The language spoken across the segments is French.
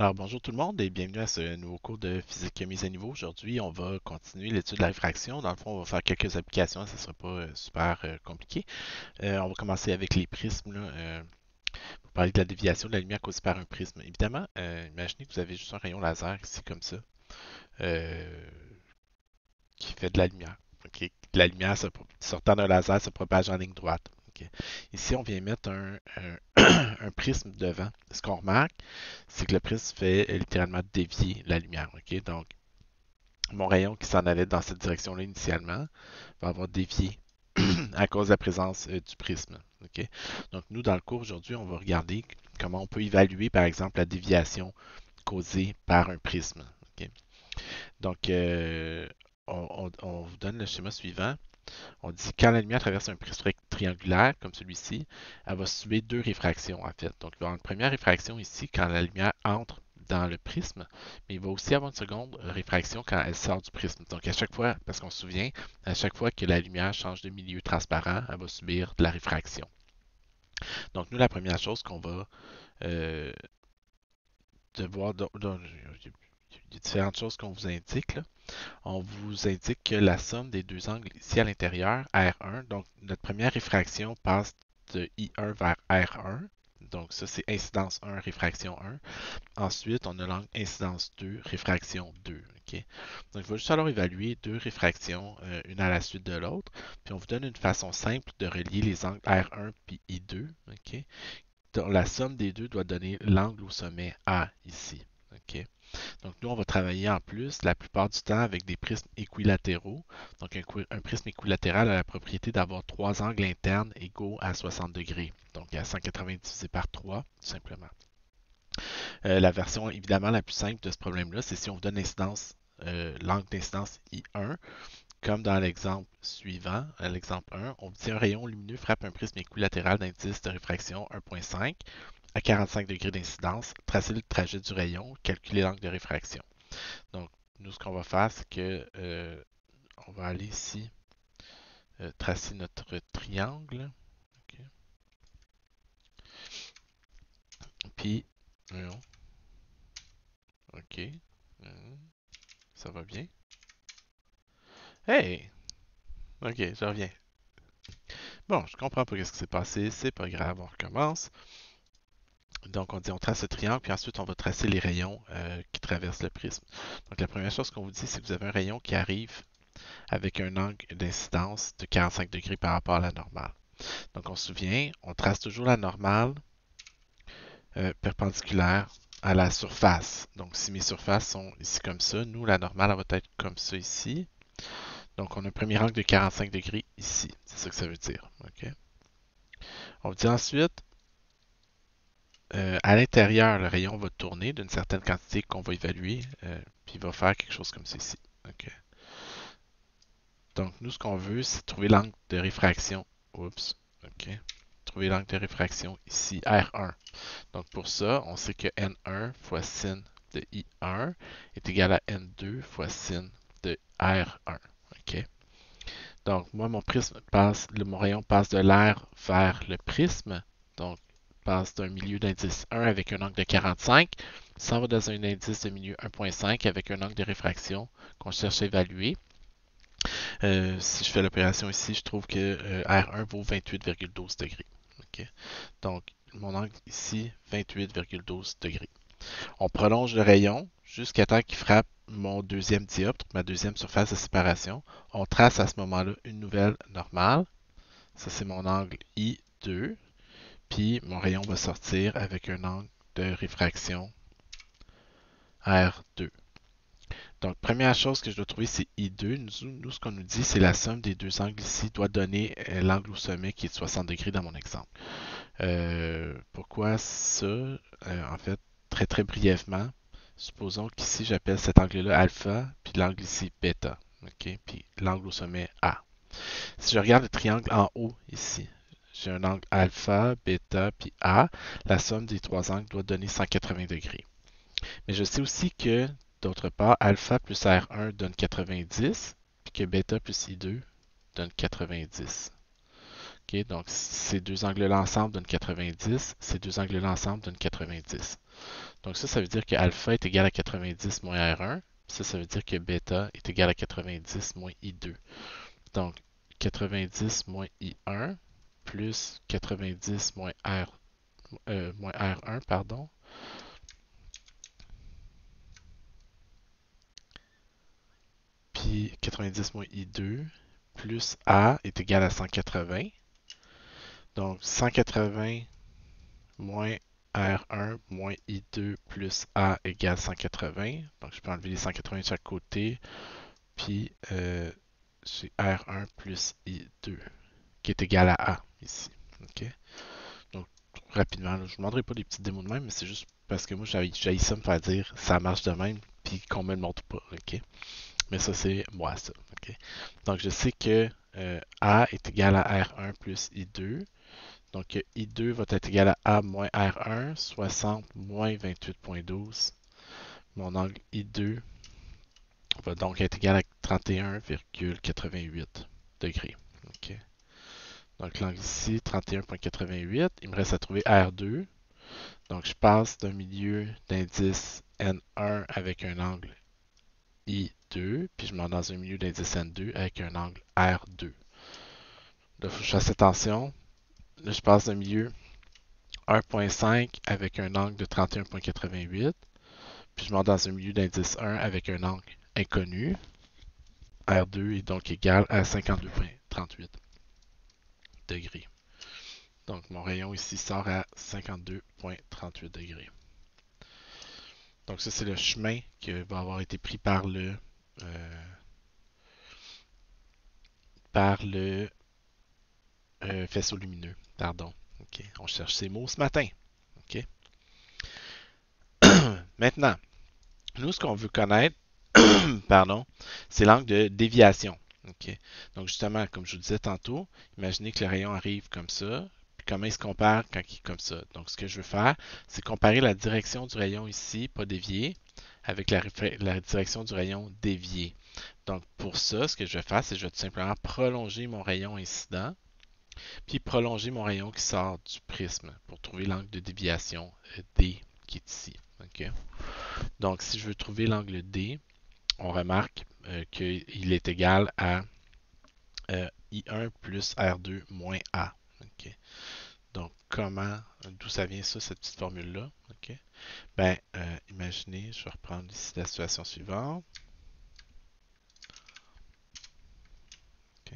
Alors bonjour tout le monde et bienvenue à ce nouveau cours de physique mise à niveau. Aujourd'hui, on va continuer l'étude de la réfraction. Dans le fond, on va faire quelques applications, ça ne sera pas super compliqué. On va commencer avec les prismes, là, pour parler de la déviation de la lumière causée par un prisme. Évidemment, imaginez que vous avez juste un rayon laser ici comme ça, euh, qui fait de la lumière. Ok. La lumière sortant d'un laser se propage en ligne droite. Ok. Ici, on vient mettre un prisme devant. Ce qu'on remarque, c'est que le prisme fait littéralement dévier la lumière. Ok. Donc, mon rayon qui s'en allait dans cette direction-là initialement va avoir dévié à cause de la présence du prisme. Ok. Donc, nous, dans le cours aujourd'hui, on va regarder comment on peut évaluer, par exemple, la déviation causée par un prisme. Ok. Donc, on vous donne le schéma suivant. On dit quand la lumière traverse un prisme triangulaire comme celui-ci, elle va subir deux réfractions en fait. Donc, il va y avoir une première réfraction ici quand la lumière entre dans le prisme, mais il va aussi avoir une seconde réfraction quand elle sort du prisme. Donc, à chaque fois, parce qu'on se souvient, à chaque fois que la lumière change de milieu transparent, elle va subir de la réfraction. Donc, nous, la première chose qu'on va euh, devoir, il y a différentes choses qu'on vous indique, là. On vous indique que la somme des deux angles ici à l'intérieur, R1, donc notre première réfraction passe de I1 vers R1. Donc ça, c'est incidence 1, réfraction 1. Ensuite, on a l'angle incidence 2, réfraction 2. OK? Donc, il va juste falloir évaluer deux réfractions, une à la suite de l'autre. Puis, on vous donne une façon simple de relier les angles R1 puis I2. OK? Donc, la somme des deux doit donner l'angle au sommet A ici. OK? Donc, nous, on va travailler en plus la plupart du temps avec des prismes équilatéraux. Donc, un prisme équilatéral a la propriété d'avoir trois angles internes égaux à 60 degrés. Donc, à 180 divisé par 3, tout simplement. La version évidemment la plus simple de ce problème-là, c'est si on vous donne l'angle d'incidence I1, comme dans l'exemple suivant, l'exemple 1, on dit un rayon lumineux frappe un prisme équilatéral d'indice de réfraction 1.5 à 45 degrés d'incidence, tracez le trajet du rayon, calculez l'angle de réfraction. Donc, nous, ce qu'on va faire, c'est que on va aller ici tracer notre triangle. OK. Puis, voyons, OK. Ça va bien. Hey! OK, je reviens. Bon, je comprends pas ce qui s'est passé, c'est pas grave, on recommence. Donc, on dit on trace le triangle, puis ensuite on va tracer les rayons qui traversent le prisme. Donc, la première chose qu'on vous dit, c'est que vous avez un rayon qui arrive avec un angle d'incidence de 45 degrés par rapport à la normale. Donc, on se souvient, on trace toujours la normale perpendiculaire à la surface. Donc, si mes surfaces sont ici comme ça, nous, la normale, elle va être comme ça ici. Donc, on a un premier angle de 45 degrés ici. C'est ça que ça veut dire. OK? On dit ensuite, à l'intérieur, le rayon va tourner d'une certaine quantité qu'on va évaluer, puis il va faire quelque chose comme ceci. OK. Donc, nous, ce qu'on veut, c'est trouver l'angle de réfraction. Oups. OK. Trouver l'angle de réfraction ici, R1. Donc, pour ça, on sait que N1 fois sin de I1 est égal à N2 fois sin de R1. OK. Donc, moi, mon rayon passe de l'air vers le prisme. Donc, passe d'un milieu d'indice 1 avec un angle de 45, s'en va dans un indice de milieu 1.5 avec un angle de réfraction qu'on cherche à évaluer. Si je fais l'opération ici, je trouve que R1 vaut 28,12 degrés. OK. Donc, mon angle ici, 28,12 degrés. On prolonge le rayon jusqu'à temps qu'il frappe mon deuxième dioptre, ma deuxième surface de séparation. On trace à ce moment-là une nouvelle normale. Ça, c'est mon angle I2. Puis mon rayon va sortir avec un angle de réfraction R2. Donc, première chose que je dois trouver, c'est I2. Nous, ce qu'on nous dit, c'est la somme des deux angles ici doit donner l'angle au sommet qui est de 60 degrés dans mon exemple. Pourquoi ça? En fait, très très brièvement, supposons qu'ici j'appelle cet angle-là alpha, puis l'angle ici bêta. OK? Puis l'angle au sommet A. Si je regarde le triangle en haut ici, j'ai un angle alpha, bêta, puis A. La somme des trois angles doit donner 180 degrés. Mais je sais aussi que, d'autre part, alpha plus R1 donne 90, puis que bêta plus I2 donne 90. OK? Donc, ces deux angles-là ensemble donnent 90, ces deux angles-là ensemble donnent 90. Donc ça veut dire que alpha est égal à 90 moins R1. Ça veut dire que bêta est égal à 90 moins I2. Donc 90 moins I1 plus 90 moins R1, pardon, puis 90 moins I2 plus A est égal à 180. Donc 180 moins R1 moins I2 plus A égale 180. Donc je peux enlever les 180 de chaque côté. Puis j'ai R1 plus I2 qui est égal à A ici. OK? Donc rapidement, là, je ne vous demanderai pas des petites démos de même, mais c'est juste parce que moi j'ai ça me faire dire ça marche de même puis qu'on me le montre pas. OK? Mais ça c'est moi ça. OK? Donc je sais que A est égal à R1 plus I2. Donc, I2 va être égal à A moins R1, 60 moins 28,12. Mon angle I2 va donc être égal à 31,88 degrés. OK. Donc, l'angle ici, 31,88. Il me reste à trouver R2. Donc, je passe d'un milieu d'indice N1 avec un angle I2, puis je m'en dans un milieu d'indice N2 avec un angle R2. Là, il faut que je fasse attention. Là, je passe d'un milieu 1.5 avec un angle de 31,88. Puis je monte dans un milieu d'indice 1 avec un angle inconnu. R2 est donc égal à 52,38 degrés. Donc mon rayon ici sort à 52,38 degrés. Donc ça c'est le chemin qui va avoir été pris par le faisceau lumineux. Pardon. OK. On cherche ces mots ce matin. OK. Maintenant, nous ce qu'on veut connaître, pardon, c'est l'angle de déviation. OK. Donc, justement, comme je vous disais tantôt, imaginez que le rayon arrive comme ça. Puis comment il se compare quand il est comme ça? Donc, ce que je veux faire, c'est comparer la direction du rayon ici, pas dévié, avec la direction du rayon dévié. Donc, pour ça, ce que je vais faire, c'est que je vais tout simplement prolonger mon rayon incident, puis prolonger mon rayon qui sort du prisme pour trouver l'angle de déviation D qui est ici. OK. Donc, si je veux trouver l'angle D, on remarque qu'il est égal à I1 plus R2 moins A. OK. Donc, d'où ça vient ça, cette petite formule-là? OK. Ben, imaginez, je vais reprendre ici la situation suivante. OK.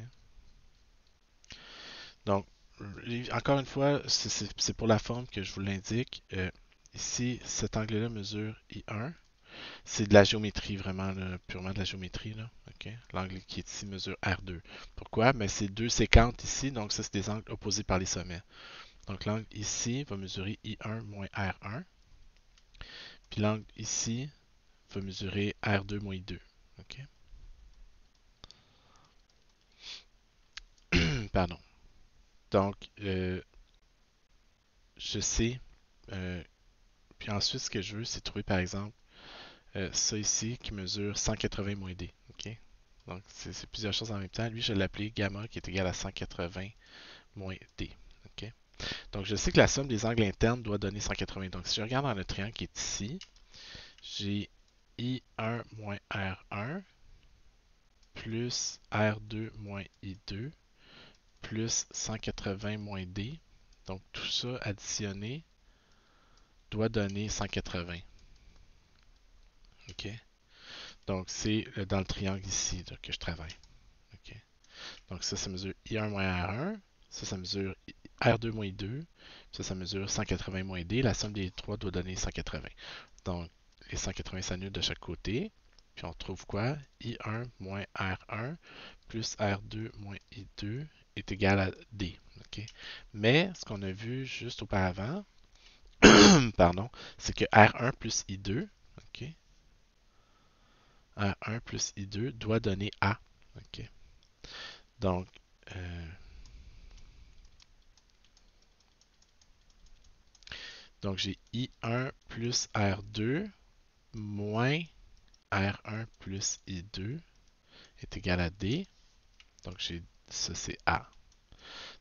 Donc, encore une fois, c'est pour la forme que je vous l'indique. Ici, cet angle-là mesure I1. C'est de la géométrie, vraiment, là, purement de la géométrie. Là. Okay? L'angle qui est ici mesure R2. Pourquoi? Ben, c'est deux séquentes ici, donc ça, c'est des angles opposés par les sommets. Donc l'angle ici va mesurer I1 moins R1. Puis l'angle ici va mesurer R2 moins I2. Okay? Pardon. Donc, je sais. Puis ensuite, ce que je veux, c'est trouver, par exemple, ça ici qui mesure 180 moins D. Okay? Donc, c'est plusieurs choses en même temps. Lui, je l'ai appelé gamma qui est égal à 180 moins D. Okay? Donc, je sais que la somme des angles internes doit donner 180. Donc, si je regarde dans le triangle qui est ici, j'ai I1 moins R1 plus R2 moins I2 plus 180 moins D. Donc, tout ça additionné doit donner 180. OK? Donc, c'est dans le triangle ici là, que je travaille. OK? Donc, ça mesure I1 moins R1. Ça mesure R2 moins I2. Ça mesure 180 moins D. La somme des trois doit donner 180. Donc, les 180 s'annulent de chaque côté. Puis on trouve quoi? I1 moins R1 plus R2 moins I2 est égal à D. Okay? Mais ce qu'on a vu juste auparavant, pardon, c'est que R1 plus I2, okay? R1 plus I2 doit donner A. Okay? Donc, euh, donc j'ai I1 plus R2 moins R1 plus I2 est égal à D. Donc j'ai ça c'est A.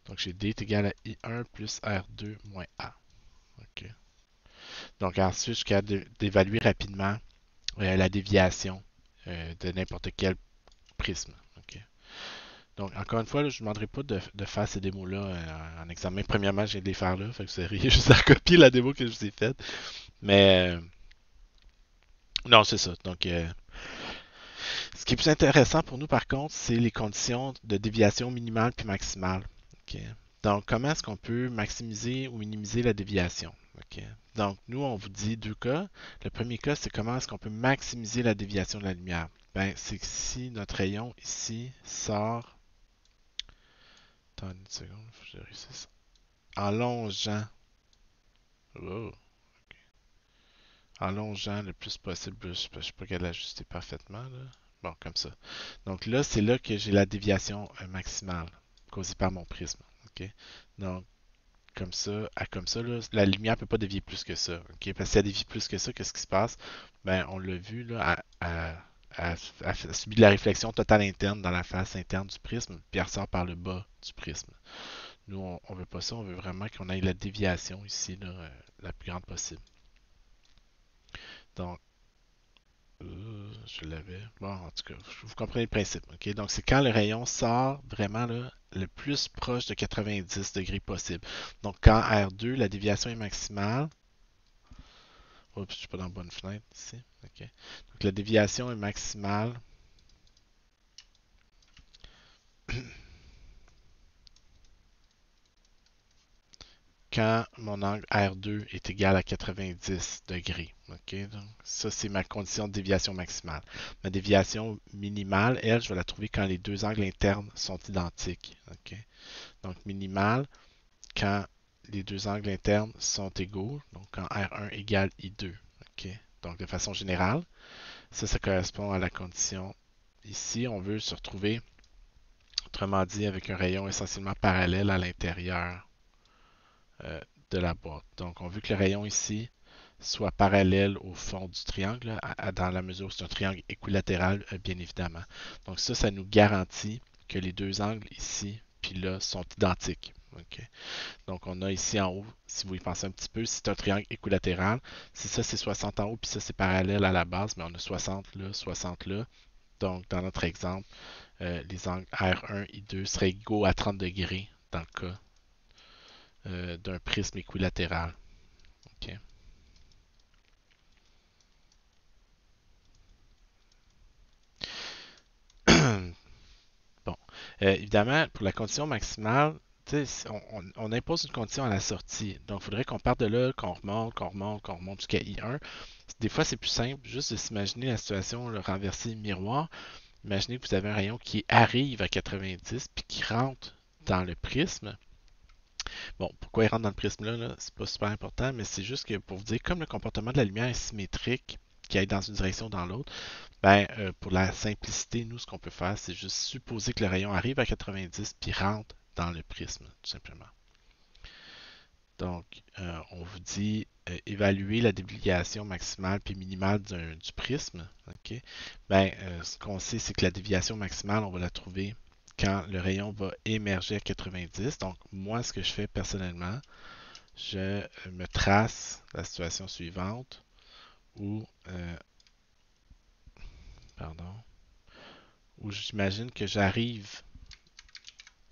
Donc j'ai D est égal à I1 plus R2 moins A. Okay. Donc ensuite, je suis capable d'évaluer rapidement la déviation de n'importe quel prisme. OK. Donc, encore une fois, là, je ne vous demanderai pas de faire ces démos-là en examen. Premièrement, je viens de les faire là, fait que vous auriez juste à copier la démo que je vous ai faite. Mais non, c'est ça. Donc, ce qui est plus intéressant pour nous, par contre, c'est les conditions de déviation minimale puis maximale. OK. Donc, comment est-ce qu'on peut maximiser ou minimiser la déviation? OK. Donc, nous, on vous dit deux cas. Le premier cas, c'est comment est-ce qu'on peut maximiser la déviation de la lumière. Ben, c'est que si notre rayon ici sort. Attends une seconde, il faut que je réussisse. En longeant. Oh, en longeant le plus possible. Je ne sais pas qu'elle l'ajuster parfaitement. Là. Bon, comme ça. Donc là, c'est là que j'ai la déviation maximale causée par mon prisme. OK? Donc, comme ça, là, la lumière ne peut pas dévier plus que ça. OK? Parce que si elle dévie plus que ça, qu'est-ce qui se passe? Ben, on l'a vu, là, elle subit de la réflexion totale interne dans la face interne du prisme, puis elle ressort par le bas du prisme. Nous, on veut pas ça, on veut vraiment qu'on ait la déviation ici, là, la plus grande possible. Donc, je l'avais. Bon, en tout cas, vous comprenez le principe. OK? Donc, c'est quand le rayon sort vraiment là, le plus proche de 90 degrés possible. Donc, quand R2, la déviation est maximale. Oups, je ne suis pas dans la bonne fenêtre ici. OK. Donc, la déviation est maximale. Quand mon angle R2 est égal à 90 degrés. OK? Donc, ça, c'est ma condition de déviation maximale. Ma déviation minimale, elle, je vais la trouver quand les deux angles internes sont identiques. OK? Donc, minimale, quand les deux angles internes sont égaux, donc quand R1 égale I2. OK? Donc, de façon générale, ça correspond à la condition ici. On veut se retrouver, autrement dit, avec un rayon essentiellement parallèle à l'intérieur de la boîte. Donc, on veut que le rayon ici soit parallèle au fond du triangle, dans la mesure où c'est un triangle équilatéral, bien évidemment. Donc, ça nous garantit que les deux angles ici puis là sont identiques. Okay? Donc, on a ici en haut, si vous y pensez un petit peu, c'est un triangle équilatéral. Si ça, c'est 60 en haut, puis ça, c'est parallèle à la base, mais on a 60 là, 60 là. Donc, dans notre exemple, les angles R1 et 2 seraient égaux à 30 degrés dans le cas d'un prisme équilatéral. Okay. Bon. Évidemment, pour la condition maximale, on impose une condition à la sortie. Donc, il faudrait qu'on parte de là, qu'on remonte jusqu'à I1. Des fois, c'est plus simple juste de s'imaginer la situation le renversée miroir. Imaginez que vous avez un rayon qui arrive à 90 puis qui rentre dans le prisme. Bon, pourquoi il rentre dans le prisme là, c'est pas super important, mais c'est juste que pour vous dire, comme le comportement de la lumière est symétrique, qui aille dans une direction ou dans l'autre, ben, pour la simplicité, nous, ce qu'on peut faire, c'est juste supposer que le rayon arrive à 90 puis rentre dans le prisme, tout simplement. Donc, on vous dit évaluer la déviation maximale puis minimale du prisme. Okay? Ben, ce qu'on sait, c'est que la déviation maximale, on va la trouver quand le rayon va émerger à 90. Donc, moi, ce que je fais personnellement, je me trace la situation suivante où, pardon, où j'imagine que j'arrive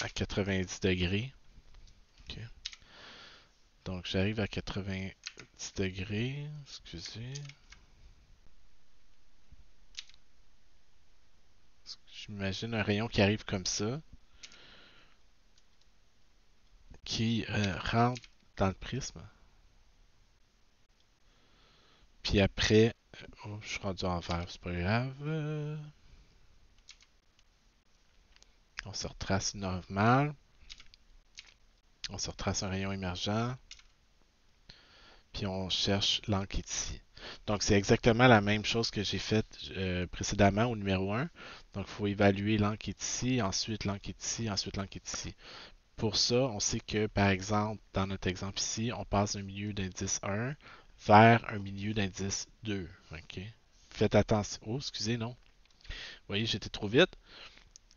à 90 degrés. Okay. Donc, j'arrive à 90 degrés. Excusez. J'imagine un rayon qui arrive comme ça, qui rentre dans le prisme. Puis après, oh, je suis rendu en vert, c'est pas grave. On se retrace normal. On se retrace un rayon émergent. Puis on cherche l'angle qui est ici. Donc c'est exactement la même chose que j'ai faite précédemment au numéro 1. Donc il faut évaluer l'angle qui est ici, ensuite l'angle qui est ici, ensuite l'angle qui est ici. Pour ça, on sait que par exemple, dans notre exemple ici, on passe d'un milieu d'indice 1 vers un milieu d'indice 2. OK? Faites attention. Oh, excusez, non. Vous voyez, j'étais trop vite.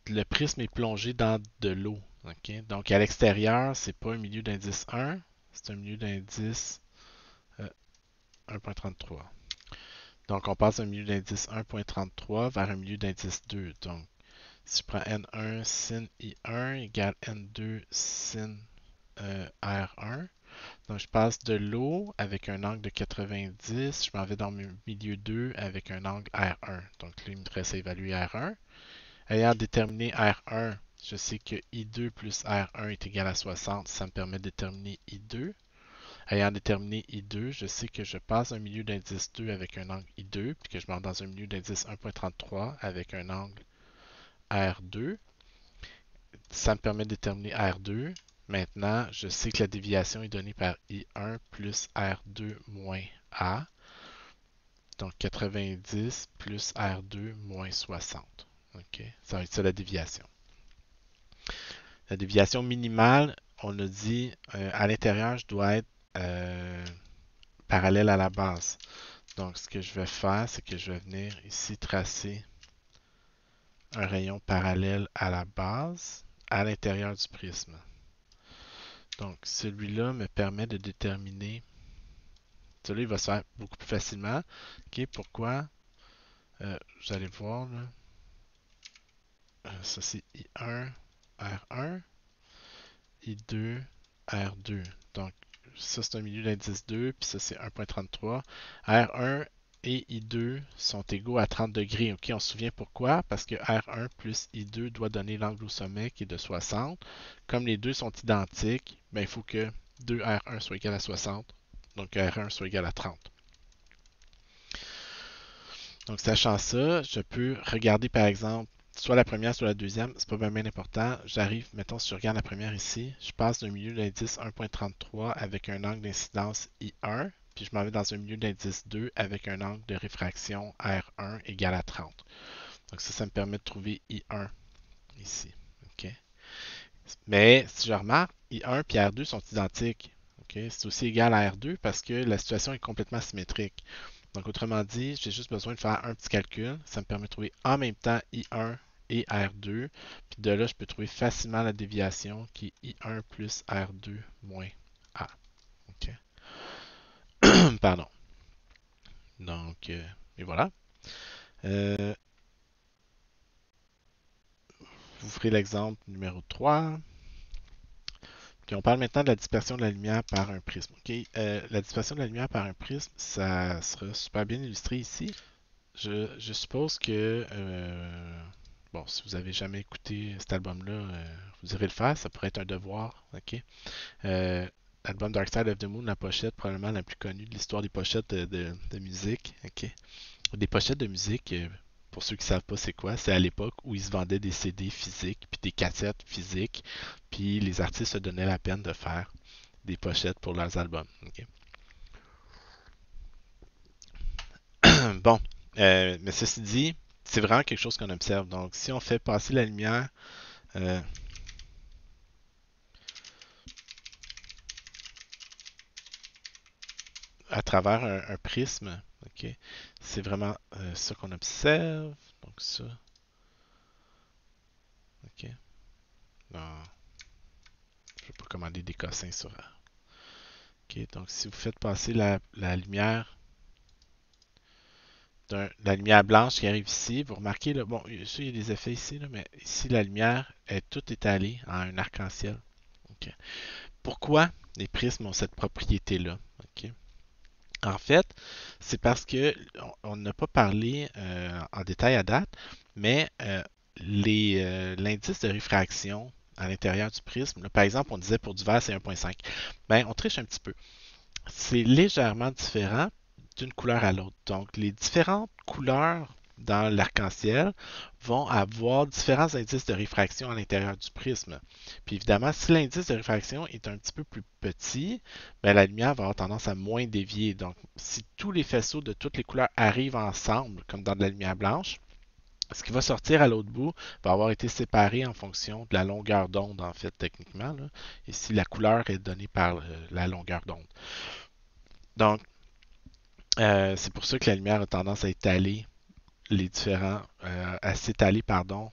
Le prisme est plongé dans de l'eau. OK? Donc à l'extérieur, c'est pas un milieu d'indice 1, c'est un milieu d'indice 1.33. Donc, on passe d'un milieu d'indice 1.33 vers un milieu d'indice 2. Donc, si je prends N1 sin I1 égale N2 sin R1, donc je passe de l'eau avec un angle de 90, je m'en vais dans le milieu 2 avec un angle R1. Donc là, il me reste à évaluer R1. Ayant déterminé R1, je sais que I2 plus R1 est égal à 60, ça me permet de déterminer I2. Ayant déterminé I2, je sais que je passe un milieu d'indice 2 avec un angle I2, puis que je monte dans un milieu d'indice 1.33 avec un angle R2. Ça me permet de déterminer R2. Maintenant, je sais que la déviation est donnée par I1 plus R2 moins A. Donc 90 plus R2 moins 60. OK? Ça va être ça la déviation. La déviation minimale, on a dit à l'intérieur, je dois être parallèle à la base. Donc ce que je vais faire, c'est que je vais venir ici tracer un rayon parallèle à la base à l'intérieur du prisme. Donc celui-là me permet de déterminer. Celui-là, il va se faire beaucoup plus facilement. OK, pourquoi? Vous allez voir, là. Ça c'est I1, R1, I2, R2. Donc, ça c'est un milieu d'indice 2, puis ça c'est 1.33. R1 et I2 sont égaux à 30 degrés. OK, on se souvient pourquoi? Parce que R1 plus I2 doit donner l'angle au sommet qui est de 60. Comme les deux sont identiques, ben, il faut que 2R1 soit égal à 60, donc que R1 soit égal à 30. Donc, sachant ça, je peux regarder par exemple soit la première, soit la deuxième. C'est pas bien important. J'arrive, mettons, si je regarde la première ici, je passe d'un milieu d'indice 1.33 avec un angle d'incidence I1, puis je m'en vais dans un milieu d'indice 2 avec un angle de réfraction R1 égal à 30. Donc, ça me permet de trouver I1 ici. OK? Mais si je remarque, I1 et R2 sont identiques. OK? C'est aussi égal à R2 parce que la situation est complètement symétrique. Donc, autrement dit, j'ai juste besoin de faire un petit calcul. Ça me permet de trouver en même temps I1 et R2. Puis de là, je peux trouver facilement la déviation qui est I1 plus R2 moins A. OK? Pardon. Donc, et voilà. Euh, vous ferez l'exemple numéro 3. Puis on parle maintenant de la dispersion de la lumière par un prisme. OK? La dispersion de la lumière par un prisme, ça sera super bien illustré ici. Je suppose que, bon, si vous avez jamais écouté cet album-là, vous irez le faire, ça pourrait être un devoir, ok? L'album Dark Side of the Moon, la pochette probablement la plus connue de l'histoire des pochettes de musique, ok? Des pochettes de musique, pour ceux qui savent pas c'est quoi, c'est à l'époque où ils se vendaient des CD physiques, puis des cassettes physiques, puis les artistes se donnaient la peine de faire des pochettes pour leurs albums, ok? Bon, mais ceci dit, c'est vraiment quelque chose qu'on observe. Donc, si on fait passer la lumière euh, à travers un prisme, ok, c'est vraiment ça qu'on observe. Donc ça, ok. Non, je ne vais pas commander des cossins sur. Ok, donc si vous faites passer la lumière la lumière blanche qui arrive ici, vous remarquez, là, bon, il y a des effets ici, là, mais ici, la lumière est toute étalée en un arc-en-ciel. Ok. Pourquoi les prismes ont cette propriété-là? Ok. En fait, c'est parce que on n'a pas parlé en détail à date, mais l'indice de réfraction à l'intérieur du prisme, là, par exemple, on disait pour du verre, c'est 1.5. Ben, on triche un petit peu. C'est légèrement différent d'une couleur à l'autre. Donc, les différentes couleurs dans l'arc-en-ciel vont avoir différents indices de réfraction à l'intérieur du prisme. Puis évidemment, si l'indice de réfraction est un petit peu plus petit, ben, la lumière va avoir tendance à moins dévier. Donc, si tous les faisceaux de toutes les couleurs arrivent ensemble, comme dans de la lumière blanche, ce qui va sortir à l'autre bout va avoir été séparé en fonction de la longueur d'onde, en fait, techniquement, là. Ici, la couleur est donnée par la longueur d'onde. Donc, c'est pour ça que la lumière a tendance à étaler à s'étaler, pardon,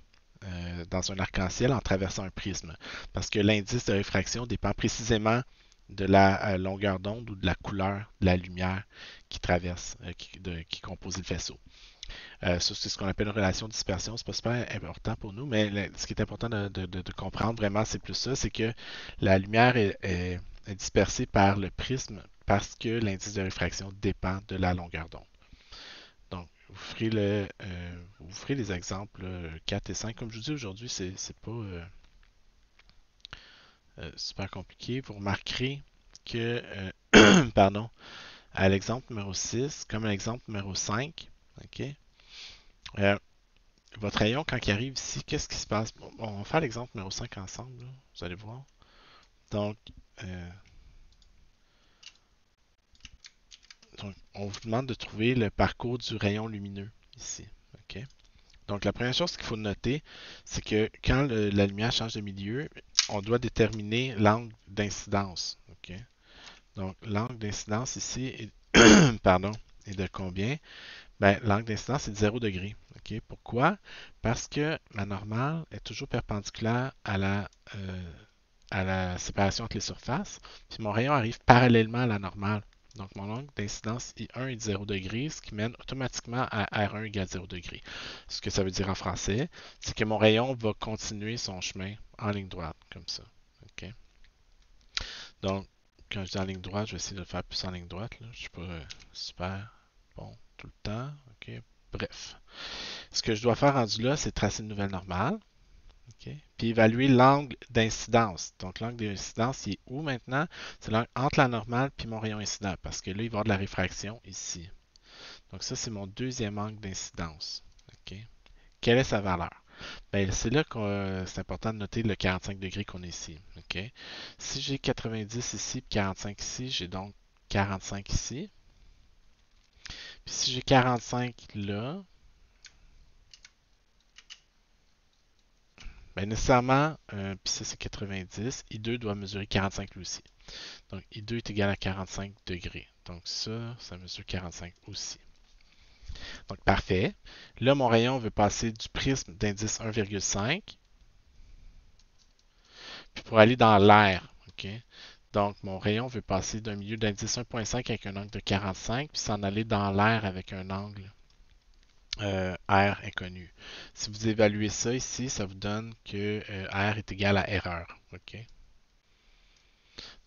dans un arc-en-ciel en traversant un prisme. Parce que l'indice de réfraction dépend précisément de la longueur d'onde ou de la couleur de la lumière qui traverse, qui compose le faisceau. Ça, c'est ce qu'on appelle une relation de dispersion. C'est pas super important pour nous, mais ce qui est important de comprendre vraiment, c'est plus ça, c'est que la lumière est dispersée par le prisme parce que l'indice de réfraction dépend de la longueur d'onde. Donc, vous ferez les exemples 4 et 5. Comme je vous dis aujourd'hui, c'est pas super compliqué. Vous remarquerez que, pardon, à l'exemple numéro 6, comme à l'exemple numéro 5, ok, euh, votre rayon, quand il arrive ici, qu'est-ce qui se passe? Bon, on va faire l'exemple numéro 5 ensemble, là, vous allez voir. Donc, euh, donc, on vous demande de trouver le parcours du rayon lumineux ici. Ok. Donc, la première chose qu'il faut noter, c'est que quand la lumière change de milieu, on doit déterminer l'angle d'incidence. Ok. Donc, l'angle d'incidence ici pardon, est de combien? Ben, l'angle d'incidence est de 0 degré. Ok. Pourquoi? Parce que la normale est toujours perpendiculaire à la séparation entre les surfaces, puis mon rayon arrive parallèlement à la normale. Donc, mon angle d'incidence I1 est de 0 degré, ce qui mène automatiquement à R1 égale 0 degré. Ce que ça veut dire en français, c'est que mon rayon va continuer son chemin en ligne droite, comme ça. Ok. Donc, quand je dis en ligne droite, je vais essayer de le faire plus en ligne droite. Là. Je ne suis pas super bon tout le temps. Ok. Bref. Ce que je dois faire rendu là, c'est tracer une nouvelle normale. OK. Puis évaluer l'angle d'incidence. Donc l'angle d'incidence, il est où maintenant? C'est l'angle entre la normale puis mon rayon incident, parce que là, il va y avoir de la réfraction ici. Donc ça, c'est mon deuxième angle d'incidence. OK. Quelle est sa valeur? Ben, c'est là que c'est important de noter le 45 degrés qu'on a ici. OK. Si j'ai 90 ici et 45 ici, j'ai donc 45 ici. Puis si j'ai 45 là, ben nécessairement, puis ça c'est 90, I2 doit mesurer 45 lui aussi. Donc, I2 est égal à 45 degrés. Donc, ça mesure 45 aussi. Donc, parfait. Là, mon rayon veut passer du prisme d'indice 1,5 puis pour aller dans l'air. OK? Donc, mon rayon veut passer d'un milieu d'indice 1,5 avec un angle de 45 puis s'en aller dans l'air avec un angle R inconnu. Si vous évaluez ça ici, ça vous donne que R est égal à erreur. OK?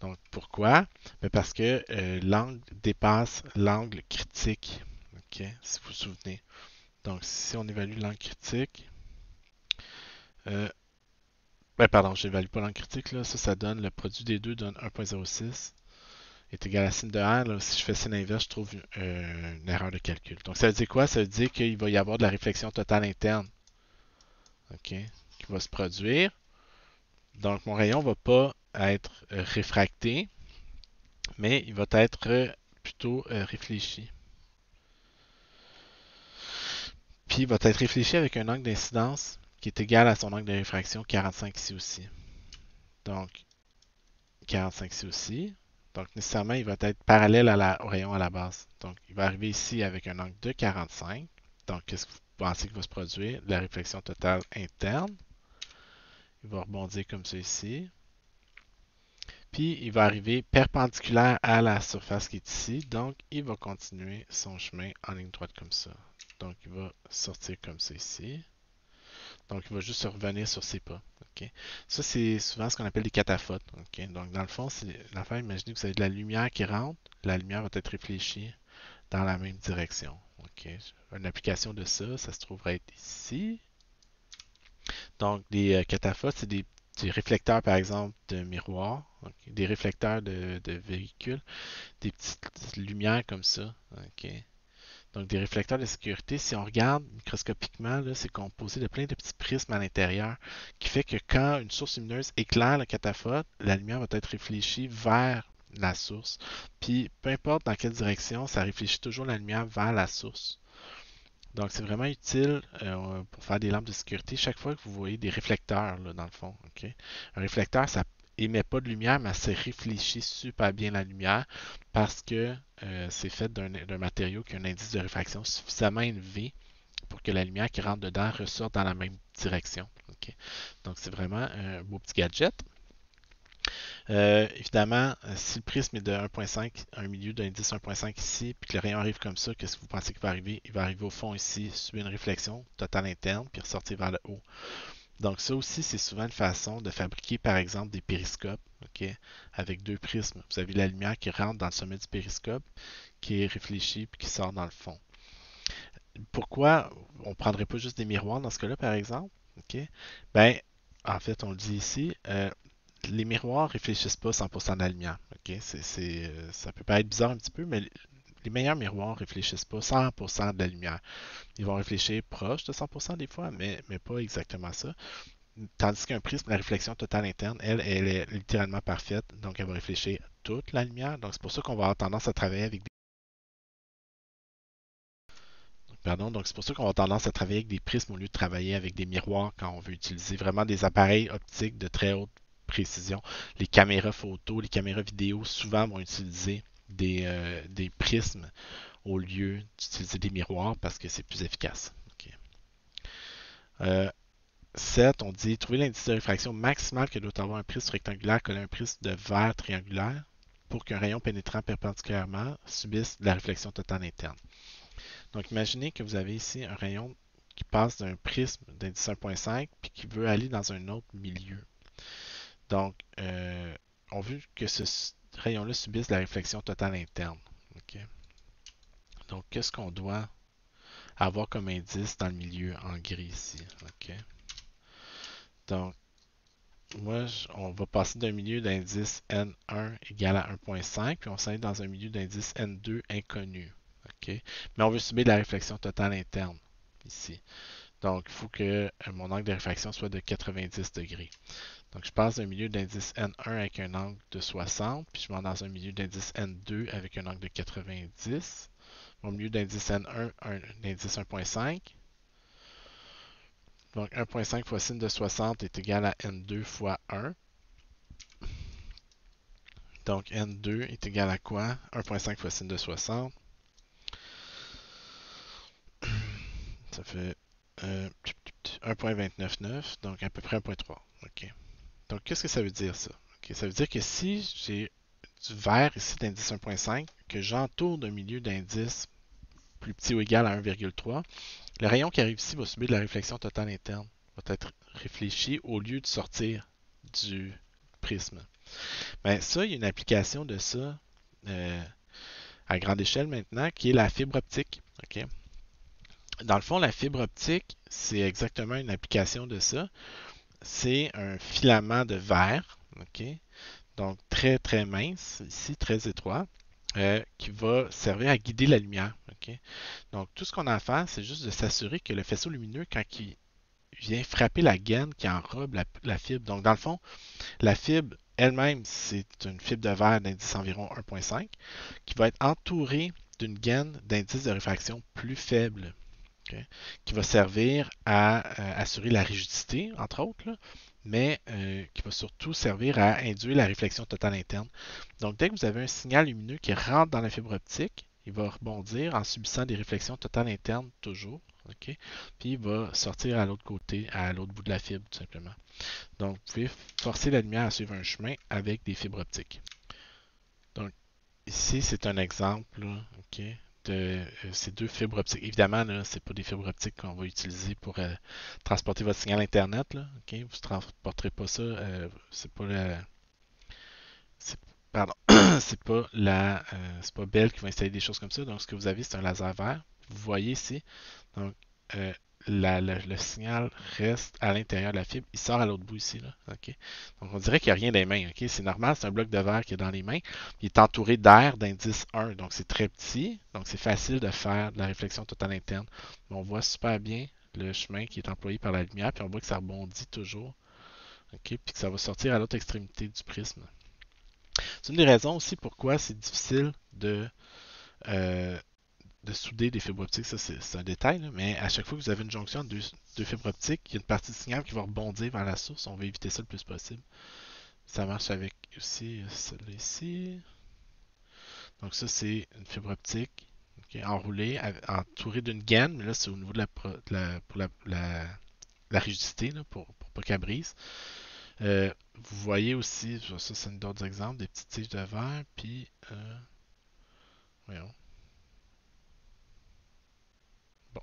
Donc, pourquoi? Ben, parce que l'angle dépasse l'angle critique. OK? Si vous vous souvenez. Donc, si on évalue l'angle critique, euh, ben, pardon, je n'évalue pas l'angle critique, là. Ça donne, le produit des deux donne 1,06 est égal à signe de R. Là, si je fais signe inverse, je trouve une erreur de calcul. Donc, ça veut dire quoi? Ça veut dire qu'il va y avoir de la réflexion totale interne, OK, qui va se produire. Donc, mon rayon ne va pas être réfracté, mais il va être plutôt réfléchi. Puis il va être réfléchi avec un angle d'incidence qui est égal à son angle de réfraction 45 ici aussi. Donc 45 ici aussi. Donc nécessairement, il va être parallèle au rayon à la base. Donc il va arriver ici avec un angle de 45. Donc qu'est-ce que vous pensez qu'il va se produire? La réflexion totale interne. Il va rebondir comme ça ici. Puis il va arriver perpendiculaire à la surface qui est ici. Donc il va continuer son chemin en ligne droite comme ça. Donc il va sortir comme ça ici. Donc, il va juste revenir sur ses pas. OK? Ça, c'est souvent ce qu'on appelle des cataphotes. OK? Donc, dans le fond, c'est l'affaire, imaginez que vous avez de la lumière qui rentre, la lumière va être réfléchie dans la même direction. OK? Une application de ça, ça se trouverait être ici. Donc, des cataphotes, c'est des réflecteurs, par exemple, de miroirs, okay? Des réflecteurs de véhicules, des petites lumières comme ça. OK? Donc, des réflecteurs de sécurité, si on regarde microscopiquement, c'est composé de plein de petits prismes à l'intérieur, qui fait que quand une source lumineuse éclaire le cataphote, la lumière va être réfléchie vers la source. Puis, peu importe dans quelle direction, ça réfléchit toujours la lumière vers la source. Donc, c'est vraiment utile pour faire des lampes de sécurité chaque fois que vous voyez des réflecteurs, là, dans le fond. Okay? Un réflecteur, ça émet pas de lumière, mais ça réfléchit super bien la lumière parce que c'est fait d'un matériau qui a un indice de réfraction suffisamment élevé pour que la lumière qui rentre dedans ressorte dans la même direction. Okay? Donc, c'est vraiment un beau petit gadget. Évidemment, si le prisme est de 1.5, un milieu d'indice 1.5 ici, puis que le rayon arrive comme ça, qu'est-ce que vous pensez qu'il va arriver? Il va arriver au fond ici, subir une réflexion totale interne, puis ressortir vers le haut. Donc ça aussi, c'est souvent une façon de fabriquer, par exemple, des périscopes, ok, avec deux prismes. Vous avez la lumière qui rentre dans le sommet du périscope, qui est réfléchie, puis qui sort dans le fond. Pourquoi on ne prendrait pas juste des miroirs dans ce cas-là, par exemple? Ok. Ben, en fait, on le dit ici, les miroirs réfléchissent pas 100% de la lumière. Ok. Ça peut paraître bizarre un petit peu, mais les meilleurs miroirs réfléchissent pas 100% de la lumière. Ils vont réfléchir proche de 100% des fois, mais pas exactement ça. Tandis qu'un prisme, la réflexion totale interne, elle est littéralement parfaite, donc elle va réfléchir toute la lumière. Donc c'est pour ça qu'on va avoir tendance à travailler avec donc c'est pour ça qu'on a tendance à travailler avec des prismes au lieu de travailler avec des miroirs quand on veut utiliser vraiment des appareils optiques de très haute précision. Les caméras photo, les caméras vidéo, souvent vont utiliser des prismes au lieu d'utiliser des miroirs parce que c'est plus efficace. Ok. Euh, 7, on dit trouver l'indice de réfraction maximal que doit avoir un prisme rectangulaire collé à un prisme de verre triangulaire pour qu'un rayon pénétrant perpendiculairement subisse la réflexion totale interne. Donc, imaginez que vous avez ici un rayon qui passe d'un prisme d'indice 1.5 puis qui veut aller dans un autre milieu. Donc, on veut que ce rayon-là subisse la réflexion totale interne. Ok. Donc, qu'est-ce qu'on doit avoir comme indice dans le milieu en gris ici? Ok. Donc, on va passer d'un milieu d'indice N1 égal à 1.5, puis on s'en est dans un milieu d'indice N2 inconnu. Ok. Mais on veut subir la réflexion totale interne ici. Donc, il faut que mon angle de réfraction soit de 90 degrés. Donc, je passe d'un milieu d'indice N1 avec un angle de 60, puis je m'en dans un milieu d'indice N2 avec un angle de 90. Mon milieu d'indice N1, d'indice 1.5. Donc, 1.5 fois sin de 60 est égal à N2 fois 1. Donc, N2 est égal à quoi? 1.5 fois sin de 60. Ça fait 1.299, donc à peu près 1.3. OK. Donc, qu'est-ce que ça veut dire, ça? Okay, ça veut dire que si j'ai du vert ici d'indice 1.5, que j'entoure d'un milieu d'indice plus petit ou égal à 1,3, le rayon qui arrive ici va subir de la réflexion totale interne, va être réfléchi au lieu de sortir du prisme. Ben, ça, il y a une application de ça à grande échelle maintenant, qui est la fibre optique. Okay? Dans le fond, la fibre optique, c'est exactement une application de ça. C'est un filament de verre, okay? Donc très très mince, ici très étroit, qui va servir à guider la lumière. Okay? Donc tout ce qu'on a à faire, c'est juste de s'assurer que le faisceau lumineux, quand il vient frapper la gaine qui enrobe la fibre, donc dans le fond, la fibre elle-même, c'est une fibre de verre d'indice environ 1.5 qui va être entourée d'une gaine d'indice de réfraction plus faible, okay, qui va servir à assurer la rigidité, entre autres, là, mais qui va surtout servir à induire la réflexion totale interne. Donc, dès que vous avez un signal lumineux qui rentre dans la fibre optique, il va rebondir en subissant des réflexions totales internes toujours, okay, puis il va sortir à l'autre côté, à l'autre bout de la fibre, tout simplement. Donc, vous pouvez forcer la lumière à suivre un chemin avec des fibres optiques. Donc, ici, c'est un exemple là, okay, de ces deux fibres optiques. Évidemment, ce n'est pas des fibres optiques qu'on va utiliser pour transporter votre signal Internet. Là, okay? Vous ne transporterez pas ça. C'est pas la. c'est- Pardon. C'est pas Bell qui va installer des choses comme ça. Donc, ce que vous avez, c'est un laser vert. Vous voyez ici. Donc, euh, le signal reste à l'intérieur de la fibre. Il sort à l'autre bout ici. Là, ok. Donc, on dirait qu'il n'y a rien dans les mains. Ok. C'est normal, c'est un bloc de verre qui est dans les mains. Il est entouré d'air d'indice 1. Donc, c'est très petit. Donc, c'est facile de faire de la réflexion totale interne. Mais on voit super bien le chemin qui est employé par la lumière. Puis, on voit que ça rebondit toujours. Ok. Puis que ça va sortir à l'autre extrémité du prisme. C'est une des raisons aussi pourquoi c'est difficile euh, de souder des fibres optiques, ça c'est un détail, là, mais à chaque fois que vous avez une jonction de deux fibres optiques, il y a une partie du signal qui va rebondir vers la source. On va éviter ça le plus possible. Ça marche avec aussi celle-là ici. Donc ça, c'est une fibre optique okay, enroulée, entourée d'une gaine, mais là, c'est au niveau de la rigidité, là, pour pas qu'elle brise. Vous voyez aussi, ça c'est d'autres exemples, des petites tiges de verre, puis voyons, bon,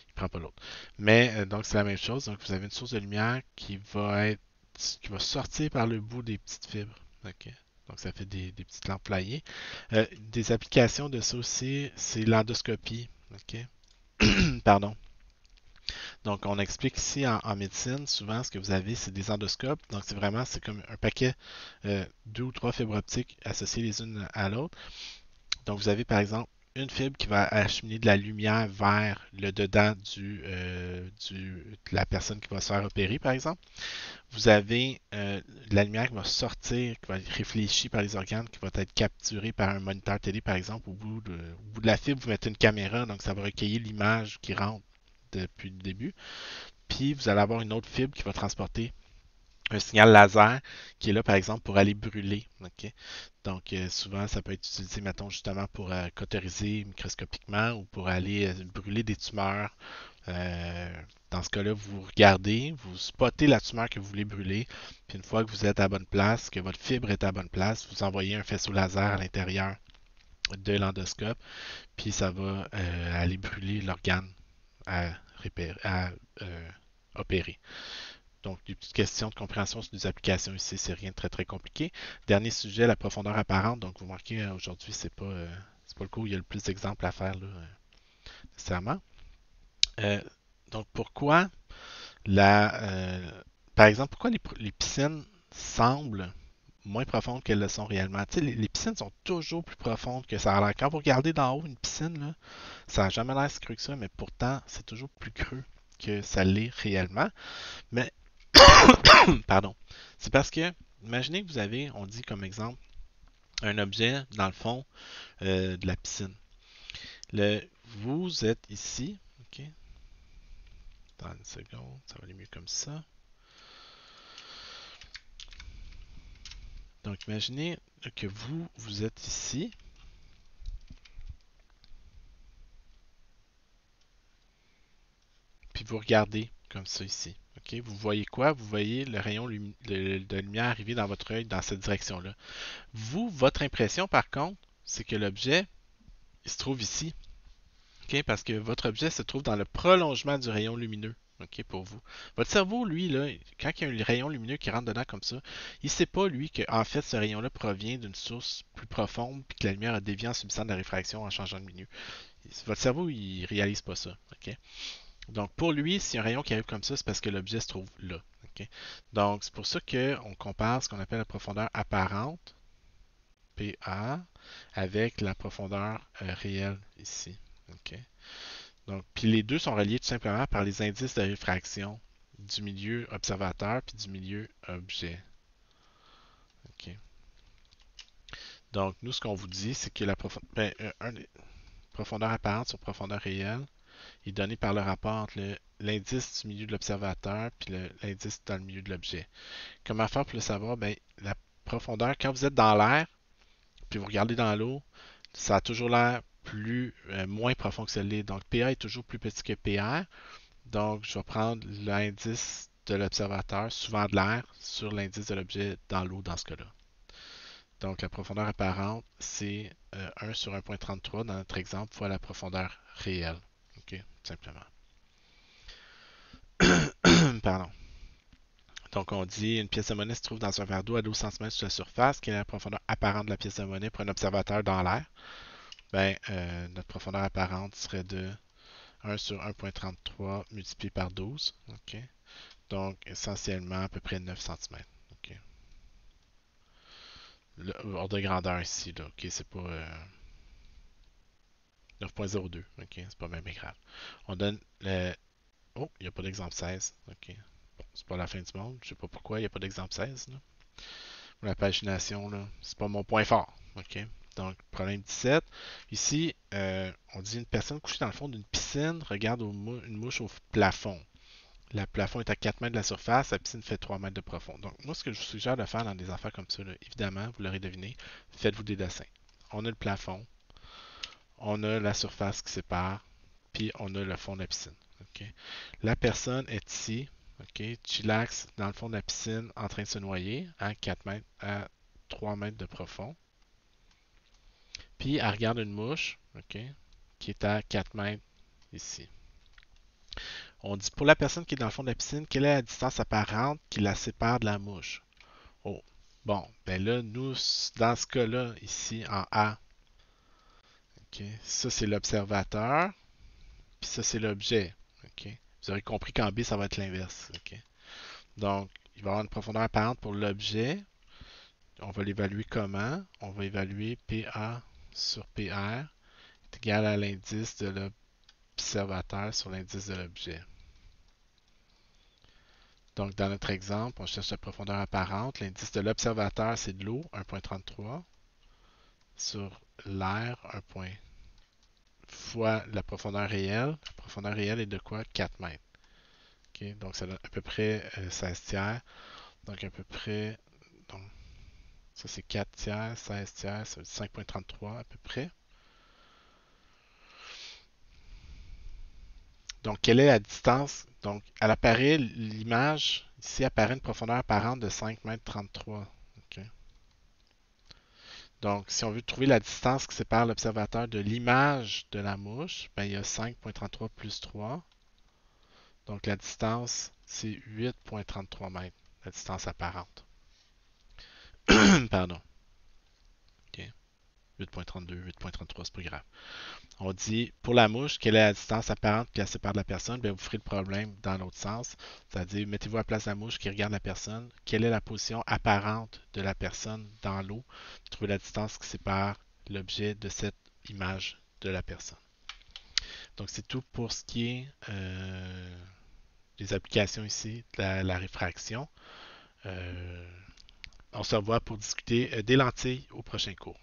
il prend pas l'autre. Mais donc c'est la même chose. Donc vous avez une source de lumière qui va sortir par le bout des petites fibres. Ok. Donc ça fait des petites lampes playées. Des applications de ça aussi, c'est l'endoscopie. Ok. Pardon. Donc, on explique ici en médecine, souvent, ce que vous avez, c'est des endoscopes. Donc, c'est comme un paquet, deux ou trois fibres optiques associées les unes à l'autre. Donc, vous avez, par exemple, une fibre qui va acheminer de la lumière vers le dedans de la personne qui va se faire opérer, par exemple. Vous avez de la lumière qui va sortir, qui va être réfléchie par les organes, qui va être capturée par un moniteur télé, par exemple. Au bout de la fibre, vous mettez une caméra, donc ça va recueillir l'image qui rentre depuis le début. Puis vous allez avoir une autre fibre qui va transporter un signal laser qui est là, par exemple, pour aller brûler. Ok. Donc, souvent, ça peut être utilisé, mettons, justement pour cauteriser microscopiquement ou pour aller brûler des tumeurs. Euh, Dans ce cas-là, vous regardez, vous spottez la tumeur que vous voulez brûler, puis une fois que vous êtes à la bonne place, que votre fibre est à la bonne place, vous envoyez un faisceau laser à l'intérieur de l'endoscope, puis ça va aller brûler l'organe à, à opérer. Donc, des petites questions de compréhension sur des applications ici, c'est rien de très très compliqué. Dernier sujet, la profondeur apparente. Donc, vous remarquez, aujourd'hui, c'est pas le coup où il y a le plus d'exemples à faire, là, nécessairement. Euh, donc, la, euh, par exemple, pourquoi les piscines semblent moins profondes qu'elles le sont réellement? Tu sais, les piscines sont toujours plus profondes que ça a l'air. Quand vous regardez d'en haut une piscine, là, ça n'a jamais l'air si creux que ça, mais pourtant, c'est toujours plus creux que ça l'est réellement. Mais pardon. C'est parce que, imaginez que vous avez, on dit comme exemple, un objet dans le fond de la piscine. Vous êtes ici, ok? Dans une seconde, ça va aller mieux comme ça. Donc, imaginez que vous êtes ici, puis vous regardez comme ça ici. Ok? Vous voyez quoi? Vous voyez le rayon de lumière arriver dans votre œil dans cette direction-là. Votre impression, par contre, c'est que l'objet, il se trouve ici. OK? Parce que votre objet se trouve dans le prolongement du rayon lumineux. OK, pour vous. Votre cerveau, lui, là, quand il y a un rayon lumineux qui rentre dedans comme ça, il ne sait pas, lui, que en fait, ce rayon-là provient d'une source plus profonde, puis que la lumière a dévié en subissant de la réfraction en changeant de milieu. Votre cerveau, il réalise pas ça. OK? Donc, pour lui, si un rayon qui arrive comme ça, c'est parce que l'objet se trouve là. OK? Donc, c'est pour ça qu'on compare ce qu'on appelle la profondeur apparente, PA, avec la profondeur réelle ici. OK? Donc, puis les deux sont reliés tout simplement par les indices de réfraction du milieu observateur puis du milieu objet. OK. Donc, nous, ce qu'on vous dit, c'est que profondeur apparente sur profondeur réelle est donné par le rapport entre l'indice du milieu de l'observateur puis l'indice dans le milieu de l'objet. Comment faire pour le savoir? Ben, la profondeur, quand vous êtes dans l'air, puis vous regardez dans l'eau, ça a toujours l'air moins profond que celui-là. Donc, PA est toujours plus petit que PR. Donc, je vais prendre l'indice de l'observateur, souvent de l'air, sur l'indice de l'objet dans l'eau dans ce cas-là. Donc, la profondeur apparente, c'est 1 sur 1,33 dans notre exemple fois la profondeur réelle. OK, simplement. Pardon. Donc, on dit une pièce de monnaie se trouve dans un verre d'eau à 12 cm sur la surface. Quelle est la profondeur apparente de la pièce de monnaie pour un observateur dans l'air? Ben, notre profondeur apparente serait de 1 sur 1,33 multiplié par 12. OK? Donc, essentiellement, à peu près 9 cm. OK. Ordre de grandeur ici, là. OK, c'est pas 9,02. OK, c'est pas même grave. On donne le. Oh, il n'y a pas d'exemple 16. OK. Bon, c'est pas la fin du monde. Je sais pas pourquoi il n'y a pas d'exemple 16. Là. La pagination, là, c'est pas mon point fort. OK. Donc, problème 17. Ici, on dit une personne couchée dans le fond d'une piscine regarde une mouche au plafond. Le plafond est à 4 mètres de la surface, la piscine fait 3 mètres de profond. Donc, moi, ce que je vous suggère de faire dans des affaires comme ça, là, évidemment, vous l'aurez deviné, faites-vous des dessins. On a le plafond, on a la surface qui sépare, puis on a le fond de la piscine. OK? La personne est ici, OK? Chillax dans le fond de la piscine en train de se noyer à 4 mètres à 3 mètres de profond. Puis elle regarde une mouche, OK? Qui est à 4 mètres ici. On dit pour la personne qui est dans le fond de la piscine, quelle est la distance apparente qui la sépare de la mouche? Oh, bon, ben là, nous, dans ce cas-là, ici, en A, OK, ça c'est l'observateur, puis ça c'est l'objet. OK? Vous aurez compris qu'en B, ça va être l'inverse. OK? Donc, il va y avoir une profondeur apparente pour l'objet. On va l'évaluer comment? On va évaluer PA sur PR est égal à l'indice de l'observateur sur l'indice de l'objet. Donc, dans notre exemple, on cherche la profondeur apparente. L'indice de l'observateur, c'est de l'eau, 1,33, sur l'air, 1, fois la profondeur réelle. La profondeur réelle est de quoi? 4 mètres. Okay? Donc, ça donne à peu près 16 tiers. Donc, à peu près, donc, ça c'est 4 tiers, 16 tiers, ça veut dire 5,33 à peu près. Donc, quelle est la distance? Donc, elle apparaît, l'image, ici apparaît une profondeur apparente de 5,33 m. Okay? Donc, si on veut trouver la distance qui sépare l'observateur de l'image de la mouche, ben, il y a 5,33 plus 3. Donc, la distance, c'est 8,33 m, la distance apparente. Pardon. Okay. 8,32, 8,33, c'est pas grave. On dit, pour la mouche, quelle est la distance apparente qui la sépare de la personne? Bien, vous ferez le problème dans l'autre sens. C'est-à-dire, mettez-vous à la place de la mouche qui regarde la personne. Quelle est la position apparente de la personne dans l'eau? Trouvez la distance qui sépare l'objet de cette image de la personne. Donc, c'est tout pour ce qui est des applications ici, de la réfraction. On se revoit pour discuter des lentilles au prochain cours.